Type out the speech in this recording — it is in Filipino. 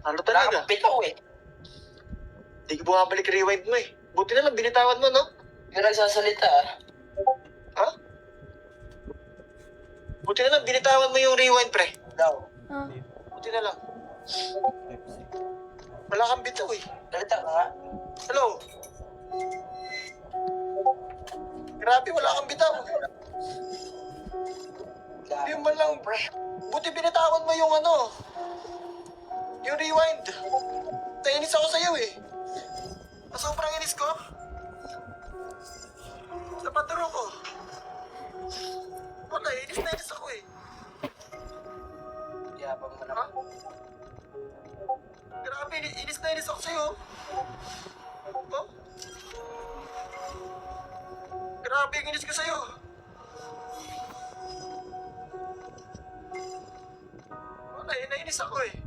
Ano talaga? Bitaw eh. Di ka bumabalik rewind mo eh. Buti na lang, binitawan mo, no? Yung nagsasalita ah. Ha? Buti na lang, binitawan mo yung rewind, pre. Daw. Ah, Buti na lang. Wala kang bitaw eh. Salita ka nga. Hello? Grabe, wala kang bitaw. Hindi man lang, pre. Buti binitawan mo yung ano. Yung rewind. Nainis ako sa'yo eh. Sobrang inis ko. Sa paturo ko. Wala, inis na inis ako eh. Yabang mo Ha? naman. Grabe, inis na inis ako sa'yo. Oh? Grabe, ang inis ko sa'yo. Wala, nainis ako eh.